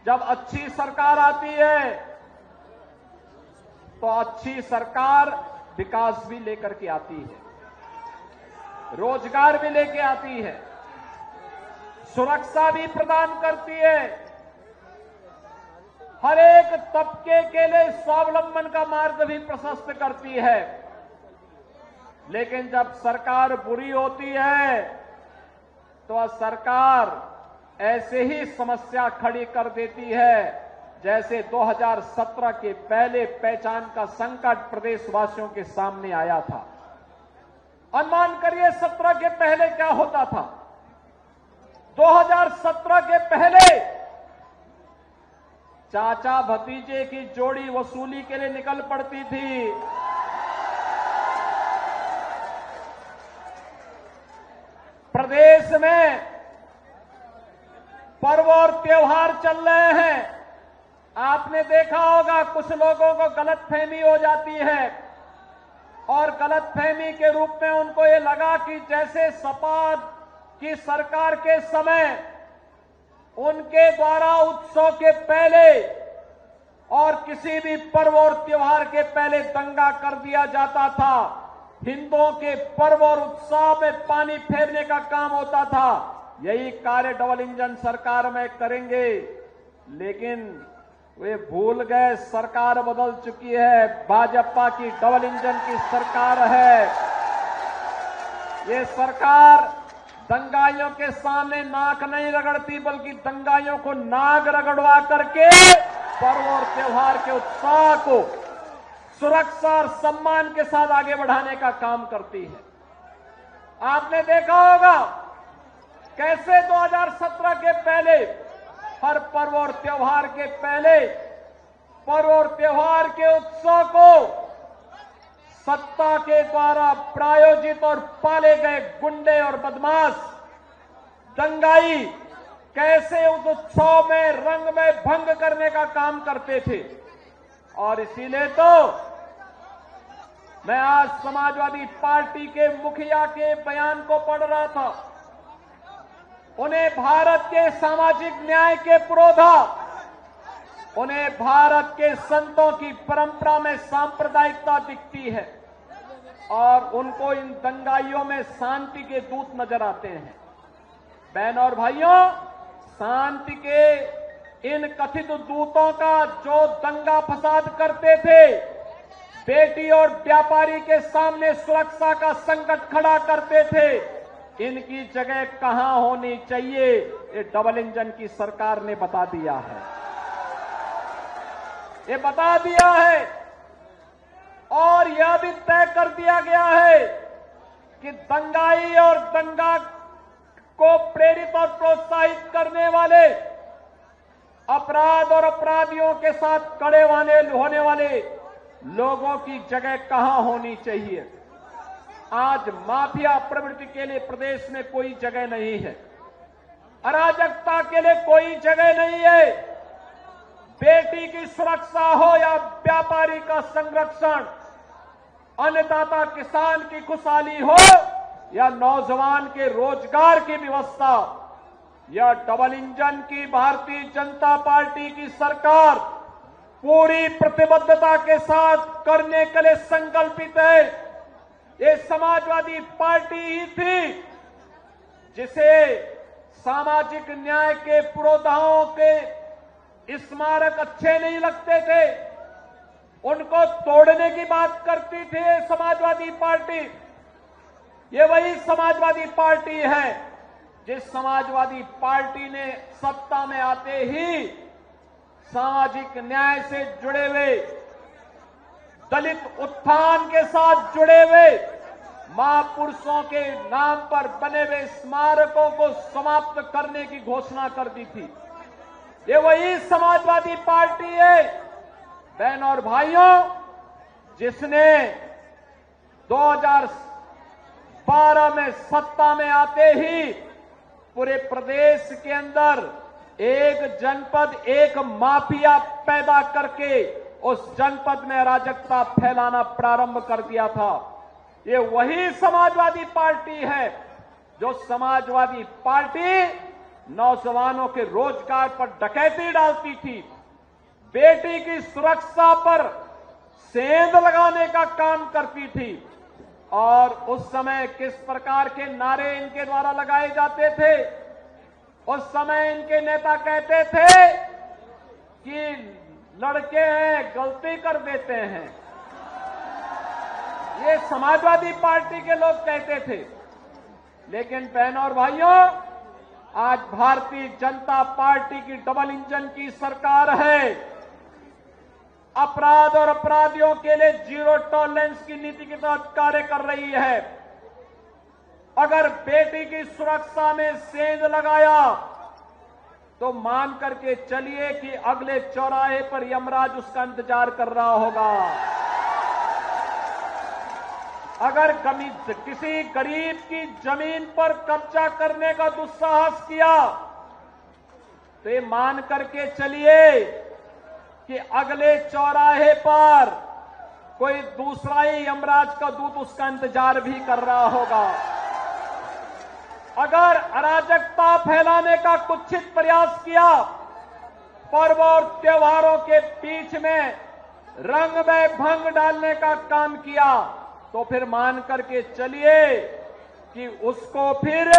जब अच्छी सरकार आती है तो अच्छी सरकार विकास भी लेकर के आती है, रोजगार भी लेके आती है, सुरक्षा भी प्रदान करती है, हर एक तबके के लिए स्वावलंबन का मार्ग भी प्रशस्त करती है। लेकिन जब सरकार बुरी होती है तो सरकार ऐसे ही समस्या खड़ी कर देती है जैसे 2017 के पहले पहचान का संकट प्रदेशवासियों के सामने आया था। अनुमान करिए 17 के पहले क्या होता था। 2017 के पहले चाचा भतीजे की जोड़ी वसूली के लिए निकल पड़ती थी। प्रदेश में पर्व और त्योहार चल रहे हैं। आपने देखा होगा कुछ लोगों को गलतफहमी हो जाती है और गलतफहमी के रूप में उनको ये लगा कि जैसे सपा की सरकार के समय उनके द्वारा उत्सव के पहले और किसी भी पर्व और त्योहार के पहले दंगा कर दिया जाता था, हिंदुओं के पर्व और उत्सव में पानी फेरने का काम होता था। यही कार्य डबल इंजन सरकार में करेंगे, लेकिन वे भूल गए सरकार बदल चुकी है, भाजपा की डबल इंजन की सरकार है। ये सरकार दंगाइयों के सामने नाक नहीं रगड़ती बल्कि दंगाइयों को नाक रगड़वा करके पर्व और त्योहार के उत्साह को सुरक्षा और सम्मान के साथ आगे बढ़ाने का काम करती है। आपने देखा होगा कैसे 2017 के पहले हर पर्व और त्योहार के पहले पर्व और त्योहार के उत्सव को सत्ता के द्वारा प्रायोजित और पाले गए गुंडे और बदमाश दंगाई कैसे उस उत्सव में रंग में भंग करने का काम करते थे। और इसीलिए तो मैं आज समाजवादी पार्टी के मुखिया के बयान को पढ़ रहा था। उन्हें भारत के सामाजिक न्याय के पुरोधा, उन्हें भारत के संतों की परंपरा में सांप्रदायिकता दिखती है और उनको इन दंगाइयों में शांति के दूत नजर आते हैं। बहनों और भाइयों, शांति के इन कथित दूतों का जो दंगा फसाद करते थे, बेटी और व्यापारी के सामने सुरक्षा का संकट खड़ा करते थे, इनकी जगह कहां होनी चाहिए ये डबल इंजन की सरकार ने बता दिया है। ये बता दिया है और यह भी तय कर दिया गया है कि दंगाई और दंगा को प्रेरित और प्रोत्साहित करने वाले अपराध और अपराधियों के साथ खड़े होने वाले लोगों की जगह कहां होनी चाहिए। आज माफिया प्रवृत्ति के लिए प्रदेश में कोई जगह नहीं है, अराजकता के लिए कोई जगह नहीं है। बेटी की सुरक्षा हो या व्यापारी का संरक्षण, अन्नदाता किसान की खुशहाली हो या नौजवान के रोजगार की व्यवस्था, यह डबल इंजन की भारतीय जनता पार्टी की सरकार पूरी प्रतिबद्धता के साथ करने के लिए संकल्पित है। ये समाजवादी पार्टी ही थी जिसे सामाजिक न्याय के पुरोधाओं के स्मारक अच्छे नहीं लगते थे, उनको तोड़ने की बात करती थी समाजवादी पार्टी। ये वही समाजवादी पार्टी है जिस समाजवादी पार्टी ने सत्ता में आते ही सामाजिक न्याय से जुड़े हुए, दलित उत्थान के साथ जुड़े हुए महापुरुषों के नाम पर बने हुए स्मारकों को समाप्त करने की घोषणा कर दी थी। ये वही समाजवादी पार्टी है बहनों और भाइयों जिसने 2012 में सत्ता में आते ही पूरे प्रदेश के अंदर एक जनपद एक माफिया पैदा करके उस जनपद में अराजकता फैलाना प्रारंभ कर दिया था। ये वही समाजवादी पार्टी है जो समाजवादी पार्टी नौजवानों के रोजगार पर डकैती डालती थी, बेटी की सुरक्षा पर सेंध लगाने का काम करती थी। और उस समय किस प्रकार के नारे इनके द्वारा लगाए जाते थे? उस समय इनके नेता कहते थे कि लड़के हैं, गलती कर देते हैं। ये समाजवादी पार्टी के लोग कहते थे। लेकिन बहनों और भाइयों, आज भारतीय जनता पार्टी की डबल इंजन की सरकार है। अपराध और अपराधियों के लिए जीरो टॉलरेंस की नीति के तहत कार्य कर रही है। अगर बेटी की सुरक्षा में सेंध लगाया तो मान करके चलिए कि अगले चौराहे पर यमराज उसका इंतजार कर रहा होगा। अगर किसी गरीब की जमीन पर कब्जा करने का दुस्साहस किया तो ये मान करके चलिए कि अगले चौराहे पर कोई दूसरा ही यमराज का दूत उसका इंतजार भी कर रहा होगा। अगर अराजकता फैलाने का कुत्सित प्रयास किया, पर्व और त्योहारों के बीच में रंग में भंग डालने का काम किया, तो फिर मान करके चलिए कि उसको फिर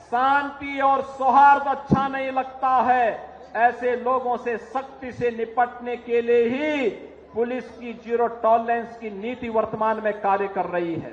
शांति और सौहार्द अच्छा नहीं लगता है। ऐसे लोगों से सख्ती से निपटने के लिए ही पुलिस की जीरो टॉलरेंस की नीति वर्तमान में कार्य कर रही है।